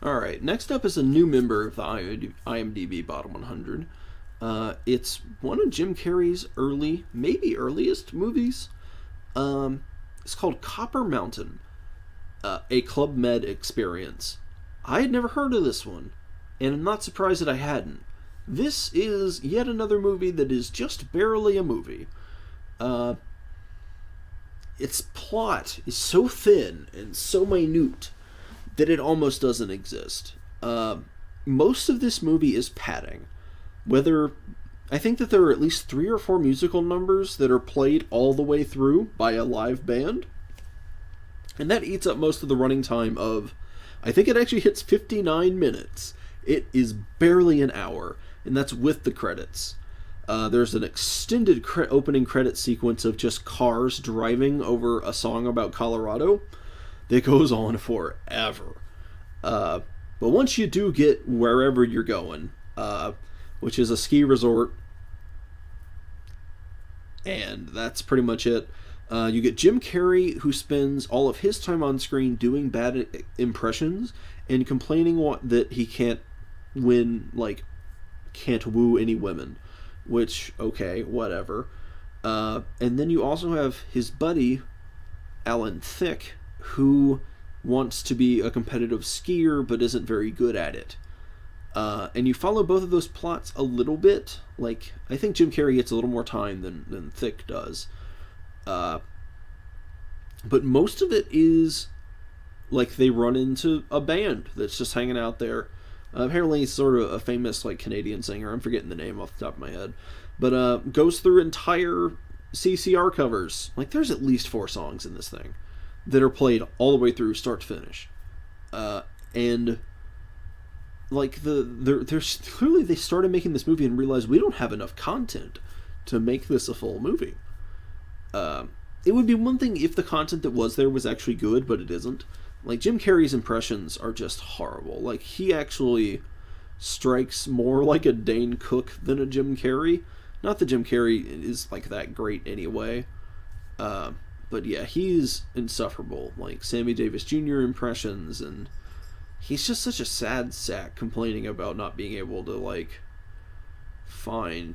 Alright, next up is a new member of the IMDb Bottom 100. It's one of Jim Carrey's maybe earliest movies. It's called Copper Mountain, a Club Med experience. I had never heard of this one, and I'm not surprised that I hadn't. This is yet another movie that is just barely a movie. Its plot is so thin and so minute that it almost doesn't exist. Most of this movie is padding. I think that there are at least 3 or 4 musical numbers that are played all the way through by a live band. And that eats up most of the running time of, I think it actually hits 59 minutes. It is barely an hour, and that's with the credits. There's an extended opening credit sequence of just cars driving over a song about Colorado that goes on forever. But once you do get wherever you're going, which is a ski resort, and that's pretty much it, you get Jim Carrey, who spends all of his time on screen doing bad impressions and complaining that he can't woo any women. Which, okay, whatever. And then you also have his buddy, Alan Thicke, who wants to be a competitive skier but isn't very good at it. And you follow both of those plots a little bit. Like, I think Jim Carrey gets a little more time than Thicke does. But most of it is like they run into a band that's just hanging out there. Apparently he's sort of a famous Canadian singer. I'm forgetting the name off the top of my head. But goes through entire CCR covers. There's at least 4 songs in this thing that are played all the way through, start to finish. And there's clearly they started making this movie and realized we don't have enough content to make this a full movie. It would be one thing if the content that was there was actually good, but it isn't. Jim Carrey's impressions are just horrible. He actually strikes more like a Dane Cook than a Jim Carrey. Not that Jim Carrey is that great anyway. But yeah, he's insufferable. Sammy Davis Jr. impressions, and he's just such a sad sack complaining about not being able to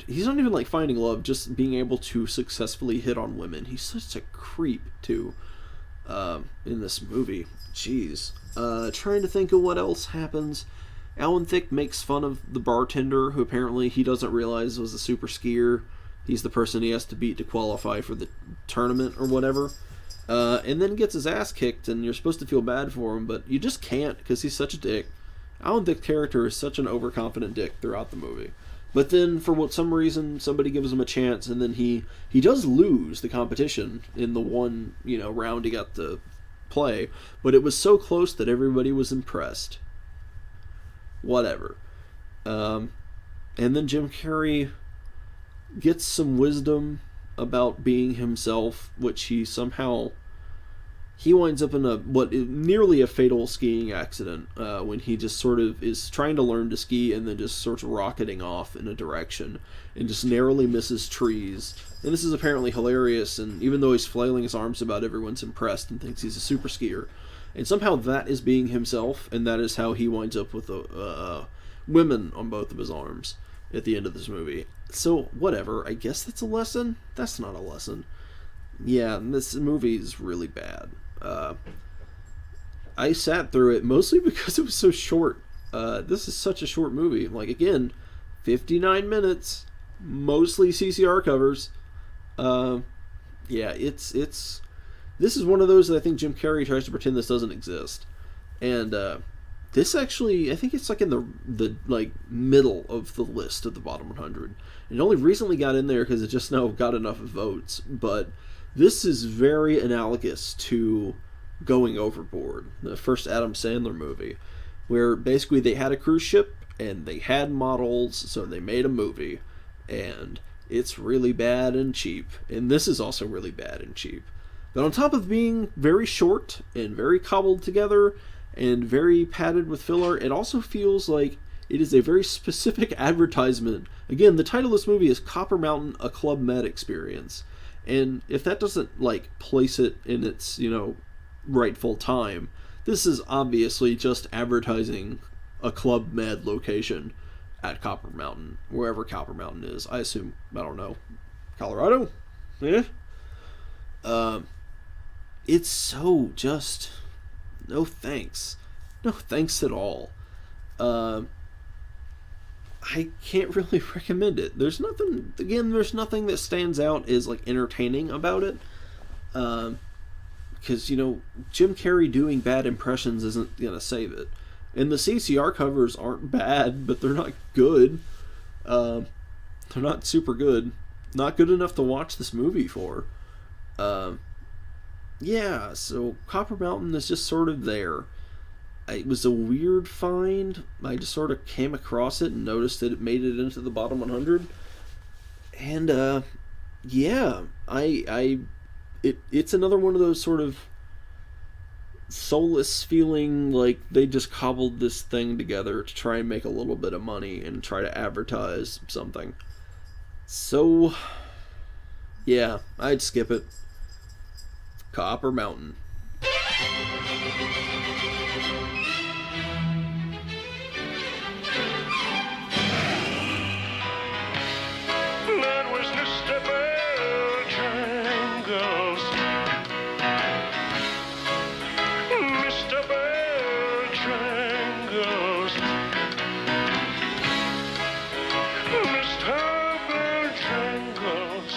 he's not even finding love, just being able to successfully hit on women. He's such a creep too in this movie. Jeez. Trying to think of what else happens. Alan Thicke makes fun of the bartender, who apparently he doesn't realize was a super skier. He's the person he has to beat to qualify for the tournament or whatever. And then gets his ass kicked, and you're supposed to feel bad for him, but you just can't because he's such a dick. Alan Thicke's character is such an overconfident dick throughout the movie. But then, for some reason, somebody gives him a chance, and then he does lose the competition in the one round he got to play, but it was so close that everybody was impressed. Whatever. And then Jim Carrey gets some wisdom about being himself, which he winds up in nearly a fatal skiing accident when he just sort of is trying to learn to ski and then just starts rocketing off in a direction and just narrowly misses trees. And this is apparently hilarious, and even though he's flailing his arms about, everyone's impressed and thinks he's a super skier. And somehow that is being himself, and that is how he winds up with women on both of his arms at the end of this movie. So, whatever. I guess that's a lesson? That's not a lesson. Yeah, this movie is really bad. I sat through it mostly because it was so short. This is such a short movie. Again, 59 minutes, mostly CCR covers. Yeah, this is one of those that I think Jim Carrey tries to pretend this doesn't exist. And this actually, I think it's in the middle of the list of the bottom 100. It only recently got in there because it just now got enough votes, but this is very analogous to Going Overboard, the first Adam Sandler movie, where basically they had a cruise ship and they had models, so they made a movie, and it's really bad and cheap. And this is also really bad and cheap. But on top of being very short and very cobbled together and very padded with filler, it also feels like it is a very specific advertisement. Again, the title of this movie is Copper Mountain, a Club Med experience. And if that doesn't place it in its, rightful time, This is obviously just advertising a Club Med location at Copper Mountain, wherever Copper Mountain is. I assume, I don't know, Colorado? Yeah. It's so just no thanks. No thanks at all. I can't really recommend it. There's nothing that stands out as like entertaining about it. Because, Jim Carrey doing bad impressions isn't gonna save it. And the CCR covers aren't bad, but they're not good. They're not super good. Not good enough to watch this movie for. Yeah, so Copper Mountain is just sort of there. It was a weird find. I just sort of came across it and noticed that it made it into the bottom 100. And yeah, it's another one of those sort of soulless feeling like they just cobbled this thing together to try and make a little bit of money and try to advertise something. So yeah, I'd skip it. Copper Mountain. That was Mr. Bojangles. Mr. Bojangles. Mr. Bojangles.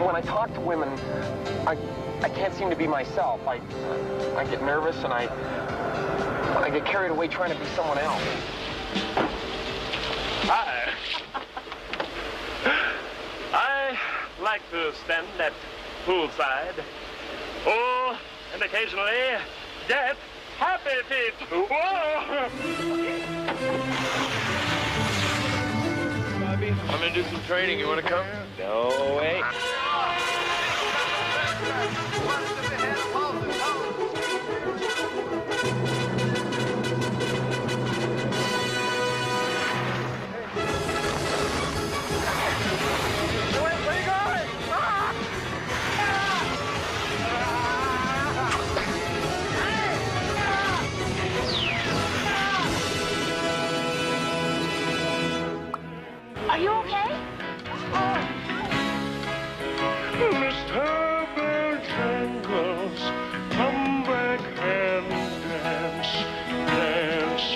When I talk to women, I can't seem to be myself. I get nervous and I get carried away trying to be someone else. I like to stand at poolside. Oh, and occasionally get happy feet. Whoa! Bobby, I'm gonna do some training. You wanna come? No way. Are you okay? Mr. Bojangles, come back and dance.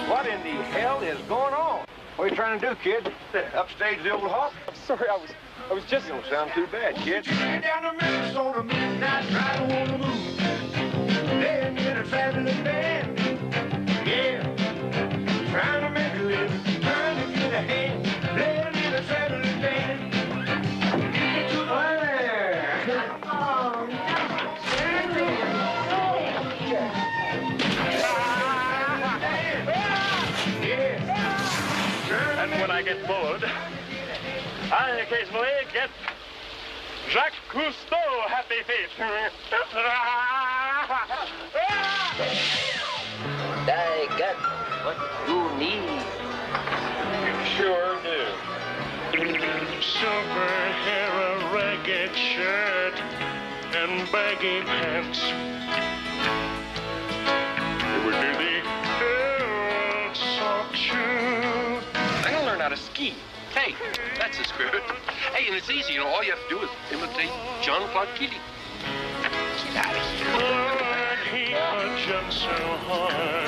What in the hell is going on? What are you trying to do, kid? Upstage the old hawk? I'm sorry, I was just... You don't sound too bad, kid. Down to Minnesota, midnight, riding on the moon. Then in a traveling band. Yeah. Trying to make a living, trying to get ahead. Then in a traveling band. Get to the And when I get bored, I occasionally get Jacques Cousteau happy feet. I got what you need. You sure do. Silver hair, a ragged shirt, and baggy pants. It would be the old soft shoe. I'm gonna learn how to ski. Hey, that's the spirit. Hey, and it's easy, all you have to do is imitate Jean-Claude Keating. Get out of here. Lord, he could jump so hard.